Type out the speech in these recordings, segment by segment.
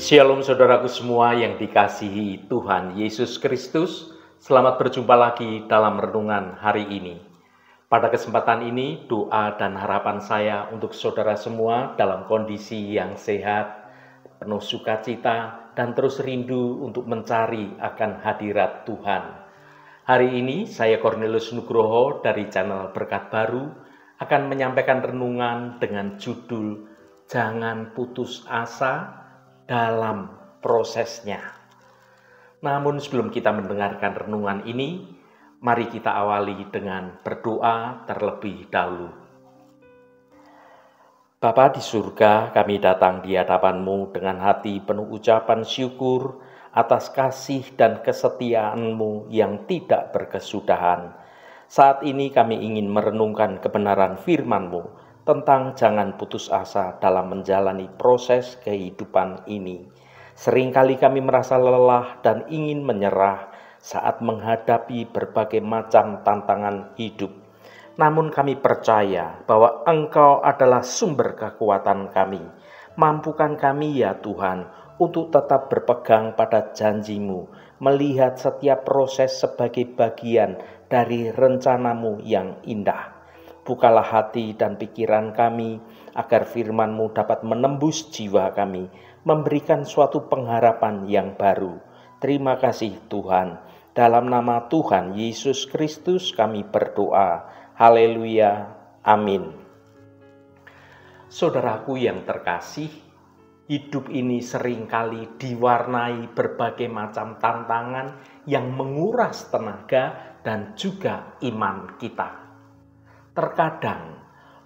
Shalom saudaraku semua yang dikasihi Tuhan Yesus Kristus. Selamat berjumpa lagi dalam renungan hari ini. Pada kesempatan ini doa dan harapan saya untuk saudara semua dalam kondisi yang sehat, penuh sukacita dan terus rindu untuk mencari akan hadirat Tuhan. Hari ini saya Cornelius Nugroho dari channel Berkat Baru akan menyampaikan renungan dengan judul Jangan Putus Asa dalam prosesnya. Namun sebelum kita mendengarkan renungan ini, mari kita awali dengan berdoa terlebih dahulu. Bapa di surga, kami datang di hadapan-Mu dengan hati penuh ucapan syukur atas kasih dan kesetiaan-Mu yang tidak berkesudahan. Saat ini kami ingin merenungkan kebenaran firman-Mu tentang jangan putus asa dalam menjalani proses kehidupan ini. Seringkali kami merasa lelah dan ingin menyerah saat menghadapi berbagai macam tantangan hidup. Namun kami percaya bahwa Engkau adalah sumber kekuatan kami. Mampukan kami ya Tuhan untuk tetap berpegang pada janji-Mu, melihat setiap proses sebagai bagian dari rencana-Mu yang indah. Bukalah hati dan pikiran kami agar firman-Mu dapat menembus jiwa kami, memberikan suatu pengharapan yang baru. Terima kasih Tuhan. Dalam nama Tuhan Yesus Kristus kami berdoa. Haleluya. Amin. Saudaraku yang terkasih, hidup ini seringkali diwarnai berbagai macam tantangan yang menguras tenaga dan juga iman kita. Terkadang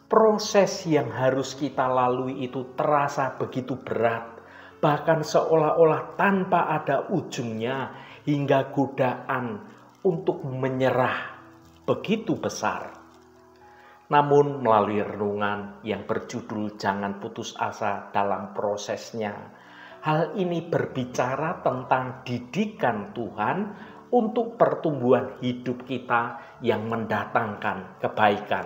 proses yang harus kita lalui itu terasa begitu berat, bahkan seolah-olah tanpa ada ujungnya, hingga godaan untuk menyerah begitu besar. Namun melalui renungan yang berjudul Jangan Putus Asa dalam Prosesnya, hal ini berbicara tentang didikan Tuhan untuk pertumbuhan hidup kita yang mendatangkan kebaikan.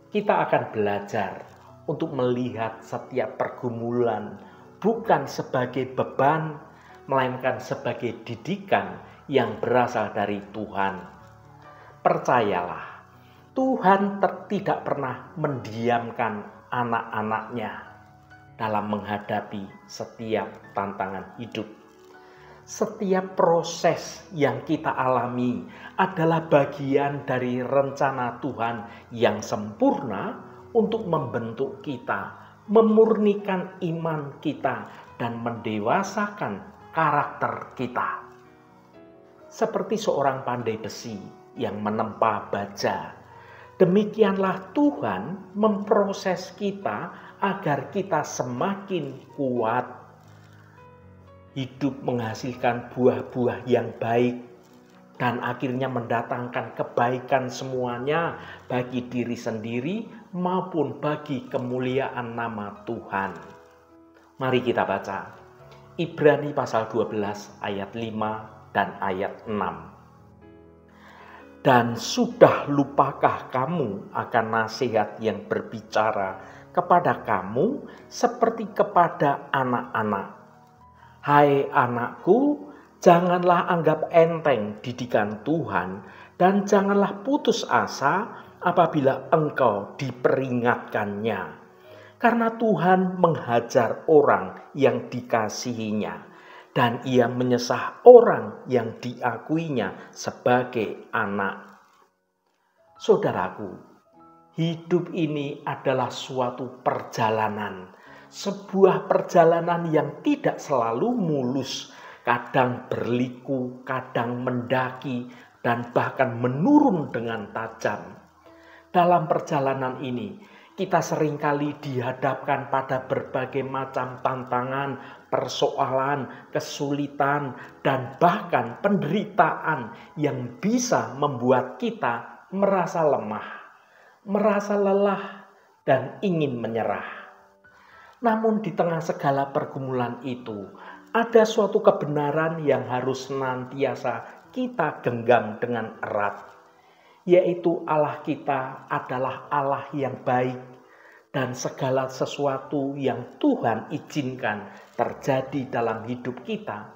Kita akan belajar untuk melihat setiap pergumulan bukan sebagai beban, melainkan sebagai didikan yang berasal dari Tuhan. Percayalah, Tuhan tidak pernah mendiamkan anak-anaknya dalam menghadapi setiap tantangan hidup. Setiap proses yang kita alami adalah bagian dari rencana Tuhan yang sempurna untuk membentuk kita, memurnikan iman kita, dan mendewasakan karakter kita. Seperti seorang pandai besi yang menempa baja, demikianlah Tuhan memproses kita agar kita semakin kuat. Hidup menghasilkan buah-buah yang baik dan akhirnya mendatangkan kebaikan semuanya bagi diri sendiri maupun bagi kemuliaan nama Tuhan. Mari kita baca Ibrani pasal 12 ayat 5 dan ayat 6. Dan sudah lupakah kamu akan nasihat yang berbicara kepada kamu seperti kepada anak-anak? Hai anakku, janganlah anggap enteng didikan Tuhan dan janganlah putus asa apabila engkau diperingatkannya. Karena Tuhan menghajar orang yang dikasihinya dan Ia menyesah orang yang diakuinya sebagai anak. Saudaraku, hidup ini adalah suatu perjalanan. Sebuah perjalanan yang tidak selalu mulus, kadang berliku, kadang mendaki, dan bahkan menurun dengan tajam. Dalam perjalanan ini, kita seringkali dihadapkan pada berbagai macam tantangan, persoalan, kesulitan, dan bahkan penderitaan yang bisa membuat kita merasa lemah, merasa lelah, dan ingin menyerah. Namun di tengah segala pergumulan itu, ada suatu kebenaran yang harus senantiasa kita genggam dengan erat, yaitu Allah kita adalah Allah yang baik dan segala sesuatu yang Tuhan izinkan terjadi dalam hidup kita,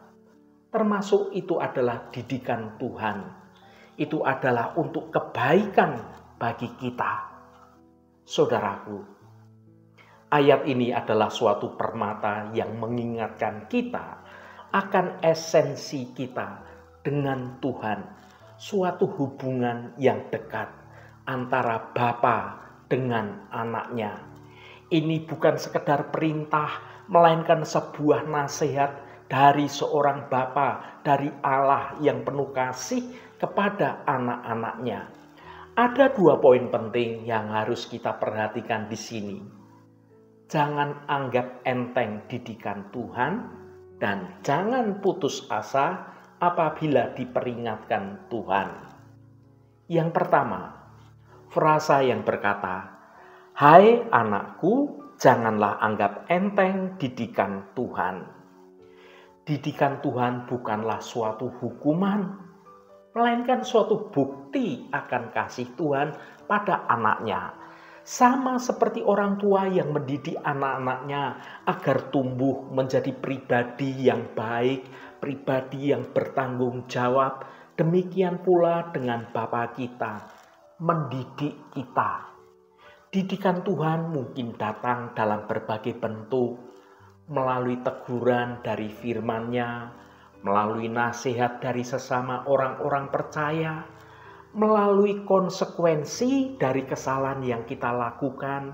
termasuk itu adalah didikan Tuhan. Itu adalah untuk kebaikan bagi kita. Saudaraku, ayat ini adalah suatu permata yang mengingatkan kita akan esensi kita dengan Tuhan, suatu hubungan yang dekat antara Bapa dengan anaknya. Ini bukan sekedar perintah, melainkan sebuah nasihat dari seorang Bapa, dari Allah yang penuh kasih kepada anak-anaknya. Ada 2 poin penting yang harus kita perhatikan di sini. Jangan anggap enteng didikan Tuhan, dan jangan putus asa apabila diperingatkan Tuhan. Yang pertama, frasa yang berkata, "Hai anakku, janganlah anggap enteng didikan Tuhan." Didikan Tuhan bukanlah suatu hukuman, melainkan suatu bukti akan kasih Tuhan pada anaknya. Sama seperti orang tua yang mendidik anak-anaknya agar tumbuh menjadi pribadi yang baik, pribadi yang bertanggung jawab. Demikian pula dengan Bapa kita, mendidik kita. Didikan Tuhan mungkin datang dalam berbagai bentuk, melalui teguran dari firman-Nya, melalui nasihat dari sesama orang-orang percaya, melalui konsekuensi dari kesalahan yang kita lakukan,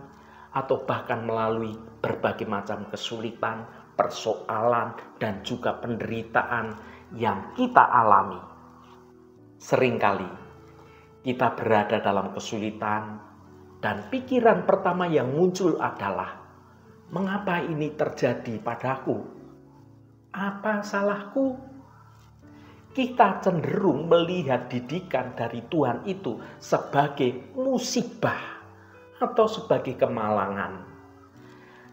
atau bahkan melalui berbagai macam kesulitan, persoalan, dan juga penderitaan yang kita alami. Seringkali kita berada dalam kesulitan, dan pikiran pertama yang muncul adalah, mengapa ini terjadi padaku? Apa salahku? Kita cenderung melihat didikan dari Tuhan itu sebagai musibah atau sebagai kemalangan.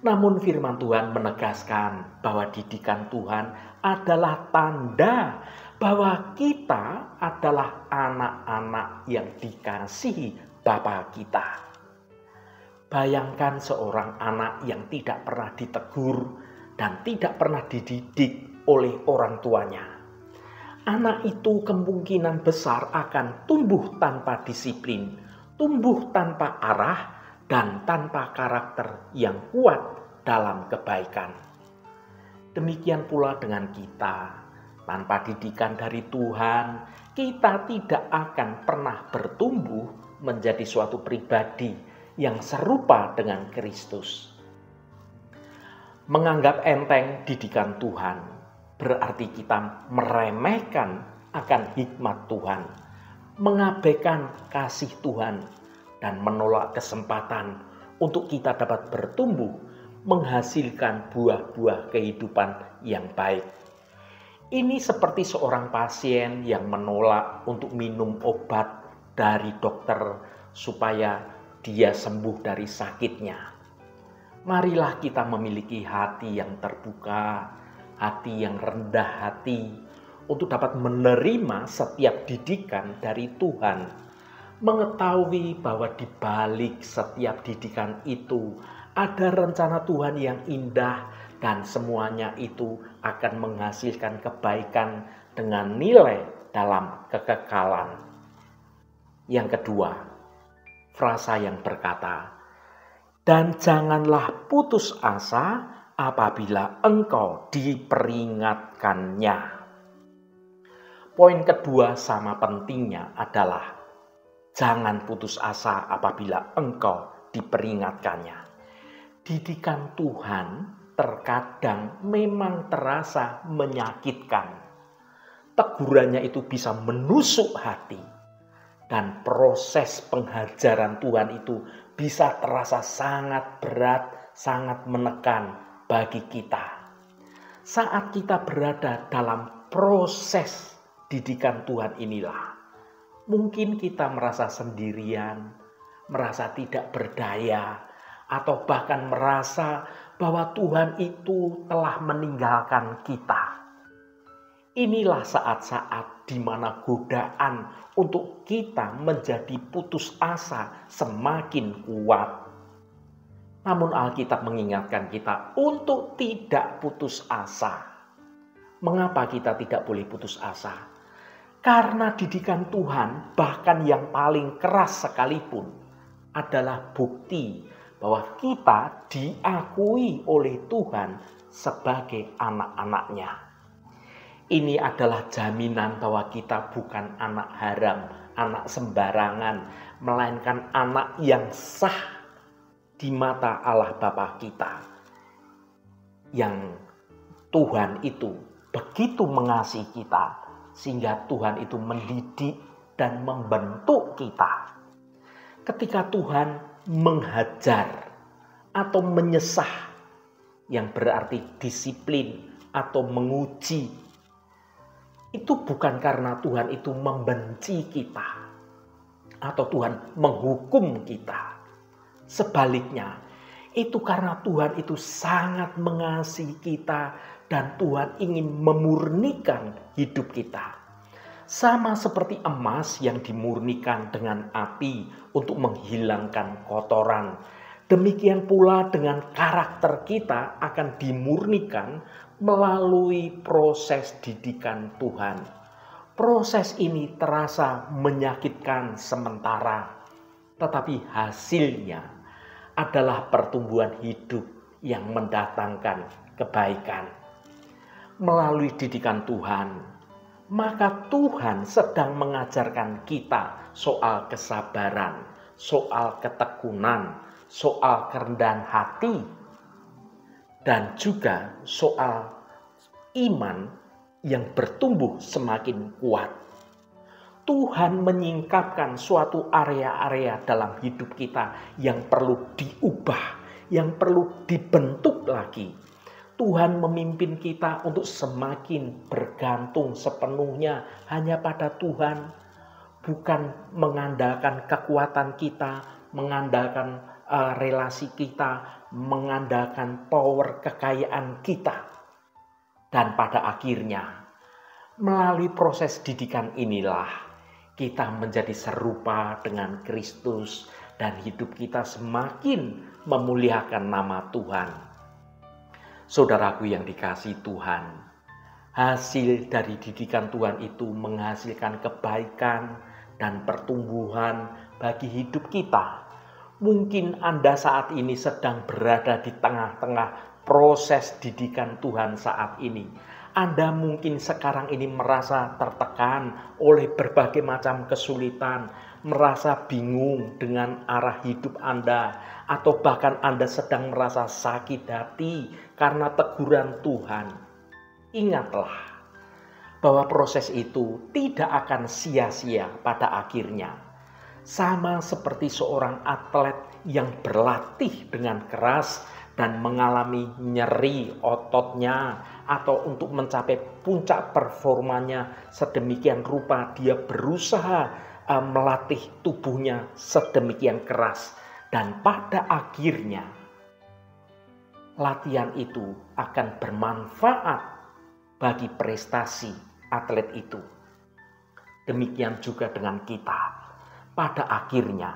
Namun firman Tuhan menegaskan bahwa didikan Tuhan adalah tanda bahwa kita adalah anak-anak yang dikasihi Bapa kita. Bayangkan seorang anak yang tidak pernah ditegur dan tidak pernah dididik oleh orang tuanya. Anak itu kemungkinan besar akan tumbuh tanpa disiplin, tumbuh tanpa arah, dan tanpa karakter yang kuat dalam kebaikan. Demikian pula dengan kita. Tanpa didikan dari Tuhan, kita tidak akan pernah bertumbuh menjadi suatu pribadi yang serupa dengan Kristus. Menganggap enteng didikan Tuhan berarti kita meremehkan akan hikmat Tuhan, mengabaikan kasih Tuhan, dan menolak kesempatan untuk kita dapat bertumbuh, menghasilkan buah-buah kehidupan yang baik. Ini seperti seorang pasien yang menolak untuk minum obat dari dokter supaya dia sembuh dari sakitnya. Marilah kita memiliki hati yang terbuka, hati yang rendah hati, untuk dapat menerima setiap didikan dari Tuhan, mengetahui bahwa di balik setiap didikan itu ada rencana Tuhan yang indah, dan semuanya itu akan menghasilkan kebaikan dengan nilai dalam kekekalan. Yang kedua, frasa yang berkata, "Dan janganlah putus asa apabila engkau diperingatkannya." Poin kedua sama pentingnya adalah jangan putus asa apabila engkau diperingatkannya. Didikan Tuhan terkadang memang terasa menyakitkan. Tegurannya itu bisa menusuk hati, dan proses penghajaran Tuhan itu bisa terasa sangat berat, sangat menekan bagi kita. Saat kita berada dalam proses didikan Tuhan inilah, mungkin kita merasa sendirian, merasa tidak berdaya, atau bahkan merasa bahwa Tuhan itu telah meninggalkan kita. Inilah saat-saat di mana godaan untuk kita menjadi putus asa semakin kuat. Namun Alkitab mengingatkan kita untuk tidak putus asa. Mengapa kita tidak boleh putus asa? Karena didikan Tuhan, bahkan yang paling keras sekalipun, adalah bukti bahwa kita diakui oleh Tuhan sebagai anak-anaknya. Ini adalah jaminan bahwa kita bukan anak haram, anak sembarangan, melainkan anak yang sah di mata Allah Bapa kita. Yang Tuhan itu begitu mengasihi kita, sehingga Tuhan itu mendidik dan membentuk kita. Ketika Tuhan menghajar atau menyesah, yang berarti disiplin atau menguji, itu bukan karena Tuhan itu membenci kita atau Tuhan menghukum kita. Sebaliknya, itu karena Tuhan itu sangat mengasihi kita dan Tuhan ingin memurnikan hidup kita. Sama seperti emas yang dimurnikan dengan api untuk menghilangkan kotoran. Demikian pula dengan karakter kita akan dimurnikan melalui proses didikan Tuhan. Proses ini terasa menyakitkan sementara, tetapi hasilnya adalah pertumbuhan hidup yang mendatangkan kebaikan. Melalui didikan Tuhan, maka Tuhan sedang mengajarkan kita soal kesabaran, soal ketekunan, soal kerendahan hati, dan juga soal iman yang bertumbuh semakin kuat. Tuhan menyingkapkan suatu area-area dalam hidup kita yang perlu diubah, yang perlu dibentuk lagi. Tuhan memimpin kita untuk semakin bergantung sepenuhnya hanya pada Tuhan. Bukan mengandalkan kekuatan kita, mengandalkan relasi kita, mengandalkan power kekayaan kita. Dan pada akhirnya, melalui proses didikan inilah, kita menjadi serupa dengan Kristus dan hidup kita semakin memuliakan nama Tuhan. Saudaraku yang dikasihi Tuhan, hasil dari didikan Tuhan itu menghasilkan kebaikan dan pertumbuhan bagi hidup kita. Mungkin Anda saat ini sedang berada di tengah-tengah proses didikan Tuhan saat ini. Anda mungkin sekarang ini merasa tertekan oleh berbagai macam kesulitan, merasa bingung dengan arah hidup Anda, atau bahkan Anda sedang merasa sakit hati karena teguran Tuhan. Ingatlah bahwa proses itu tidak akan sia-sia pada akhirnya. Sama seperti seorang atlet yang berlatih dengan keras dan mengalami nyeri ototnya, atau untuk mencapai puncak performanya sedemikian rupa dia berusaha melatih tubuhnya sedemikian keras, dan pada akhirnya latihan itu akan bermanfaat bagi prestasi atlet itu. Demikian juga dengan kita. Pada akhirnya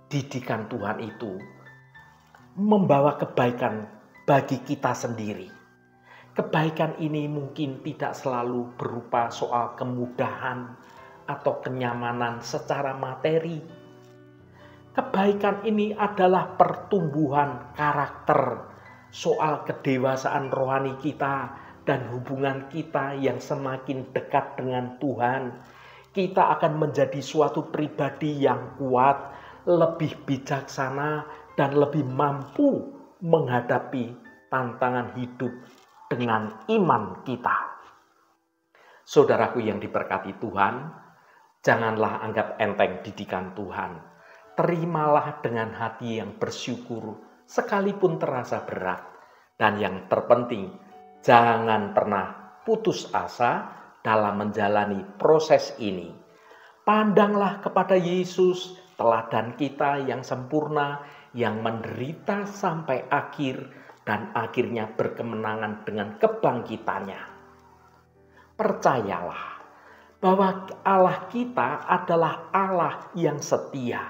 didikan Tuhan itu membawa kebaikan bagi kita sendiri. Kebaikan ini mungkin tidak selalu berupa soal kemudahan atau kenyamanan secara materi. Kebaikan ini adalah pertumbuhan karakter, soal kedewasaan rohani kita dan hubungan kita yang semakin dekat dengan Tuhan. Kita akan menjadi suatu pribadi yang kuat, lebih bijaksana, dan lebih mampu menghadapi tantangan hidup dengan iman kita. Saudaraku yang diberkati Tuhan, janganlah anggap enteng didikan Tuhan. Terimalah dengan hati yang bersyukur sekalipun terasa berat. Dan yang terpenting, jangan pernah putus asa dalam menjalani proses ini. Pandanglah kepada Yesus, teladan kita yang sempurna, yang menderita sampai akhir dan akhirnya berkemenangan dengan kebangkitannya. Percayalah bahwa Allah kita adalah Allah yang setia,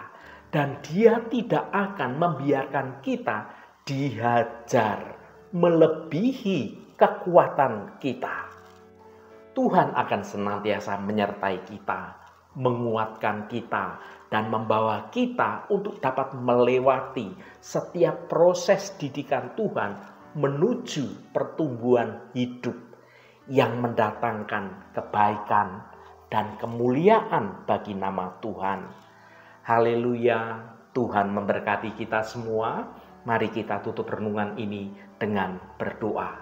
dan Dia tidak akan membiarkan kita dihajar melebihi kekuatan kita. Tuhan akan senantiasa menyertai kita, menguatkan kita, dan membawa kita untuk dapat melewati setiap proses didikan Tuhan menuju pertumbuhan hidup yang mendatangkan kebaikan dan kemuliaan bagi nama Tuhan. Haleluya, Tuhan memberkati kita semua. Mari kita tutup renungan ini dengan berdoa.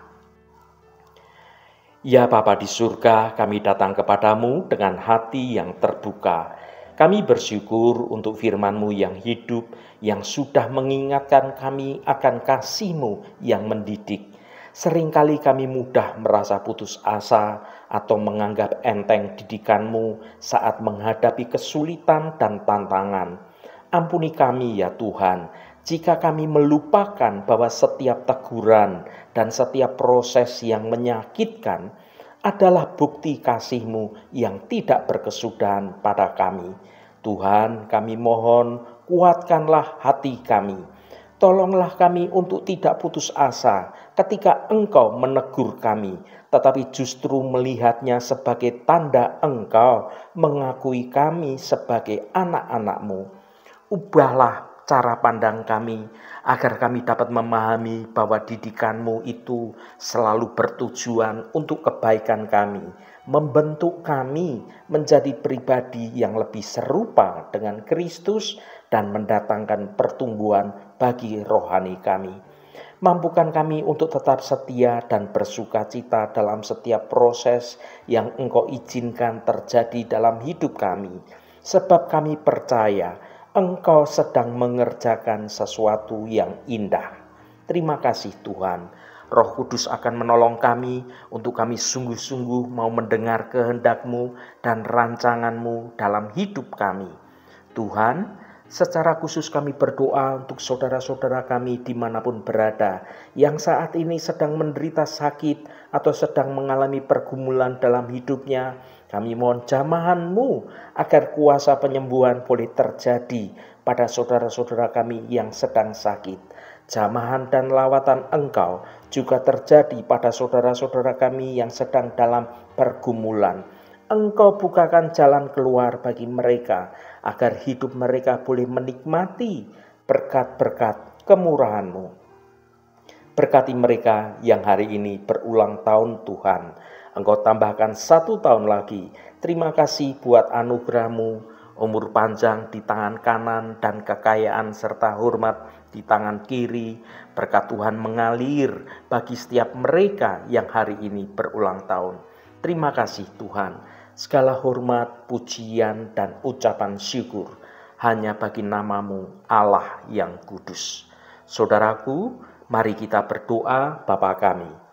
Ya Bapa di surga, kami datang kepadamu dengan hati yang terbuka. Kami bersyukur untuk firman-Mu yang hidup, yang sudah mengingatkan kami akan kasih-Mu yang mendidik. Seringkali kami mudah merasa putus asa atau menganggap enteng didikan-Mu saat menghadapi kesulitan dan tantangan. Ampuni kami ya Tuhan, jika kami melupakan bahwa setiap teguran dan setiap proses yang menyakitkan adalah bukti kasih-Mu yang tidak berkesudahan pada kami. Tuhan, kami mohon kuatkanlah hati kami. Tolonglah kami untuk tidak putus asa ketika Engkau menegur kami, tetapi justru melihatnya sebagai tanda Engkau mengakui kami sebagai anak-anak-Mu. Ubahlah cara pandang kami, agar kami dapat memahami bahwa didikan-Mu itu selalu bertujuan untuk kebaikan kami, membentuk kami menjadi pribadi yang lebih serupa dengan Kristus dan mendatangkan pertumbuhan bagi rohani kami. Mampukan kami untuk tetap setia dan bersukacita dalam setiap proses yang Engkau izinkan terjadi dalam hidup kami, sebab kami percaya Engkau sedang mengerjakan sesuatu yang indah. Terima kasih Tuhan. Roh Kudus akan menolong kami untuk kami sungguh-sungguh mau mendengar kehendak-Mu dan rancangan-Mu dalam hidup kami. Tuhan, secara khusus kami berdoa untuk saudara-saudara kami dimanapun berada, yang saat ini sedang menderita sakit atau sedang mengalami pergumulan dalam hidupnya. Kami mohon jamahan-Mu agar kuasa penyembuhan boleh terjadi pada saudara-saudara kami yang sedang sakit. Jamahan dan lawatan Engkau juga terjadi pada saudara-saudara kami yang sedang dalam pergumulan. Engkau bukakan jalan keluar bagi mereka, agar hidup mereka boleh menikmati berkat-berkat kemurahan-Mu. Berkati mereka yang hari ini berulang tahun Tuhan. Engkau tambahkan 1 tahun lagi. Terima kasih buat anugerah-Mu, umur panjang di tangan kanan dan kekayaan serta hormat di tangan kiri. Berkat Tuhan mengalir bagi setiap mereka yang hari ini berulang tahun. Terima kasih Tuhan. Segala hormat, pujian, dan ucapan syukur hanya bagi nama-Mu Allah yang kudus. Saudaraku, mari kita berdoa. Bapa kami.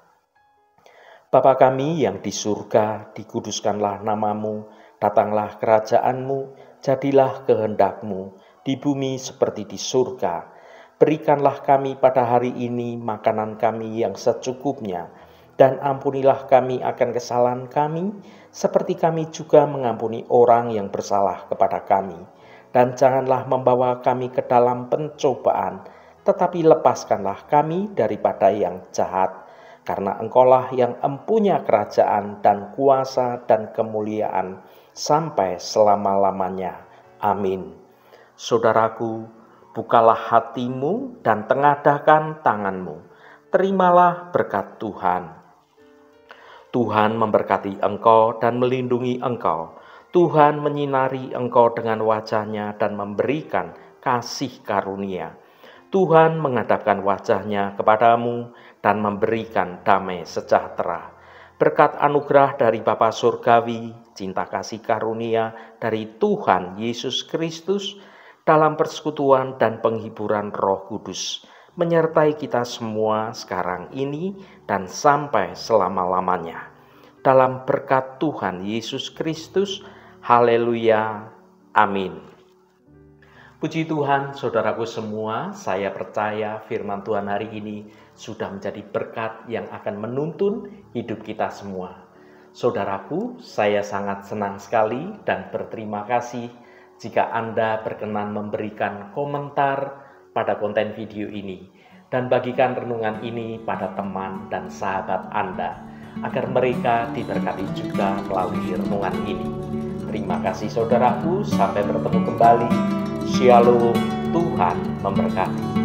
Bapa kami yang di surga, dikuduskanlah nama-Mu, datanglah kerajaan-Mu, jadilah kehendak-Mu di bumi seperti di surga. Berikanlah kami pada hari ini makanan kami yang secukupnya, dan ampunilah kami akan kesalahan kami, seperti kami juga mengampuni orang yang bersalah kepada kami. Dan janganlah membawa kami ke dalam pencobaan, tetapi lepaskanlah kami daripada yang jahat. Karena Engkaulah yang empunya kerajaan dan kuasa dan kemuliaan sampai selama-lamanya. Amin. Saudaraku, bukalah hatimu dan tengadahkan tanganmu. Terimalah berkat Tuhan. Tuhan memberkati engkau dan melindungi engkau. Tuhan menyinari engkau dengan wajah-Nya dan memberikan kasih karunia. Tuhan menghadapkan wajah-Nya kepadamu dan memberikan damai sejahtera. Berkat anugerah dari Bapa Surgawi, cinta kasih karunia dari Tuhan Yesus Kristus, dalam persekutuan dan penghiburan Roh Kudus, menyertai kita semua sekarang ini dan sampai selama-lamanya. Dalam berkat Tuhan Yesus Kristus, haleluya, amin. Puji Tuhan, saudaraku semua, saya percaya firman Tuhan hari ini sudah menjadi berkat yang akan menuntun hidup kita semua. Saudaraku, saya sangat senang sekali dan berterima kasih jika Anda berkenan memberikan komentar pada konten video ini. dan bagikan renungan ini pada teman dan sahabat Anda, agar mereka diberkati juga melalui renungan ini. Terima kasih saudaraku, sampai bertemu kembali. Shalom, Tuhan memberkati.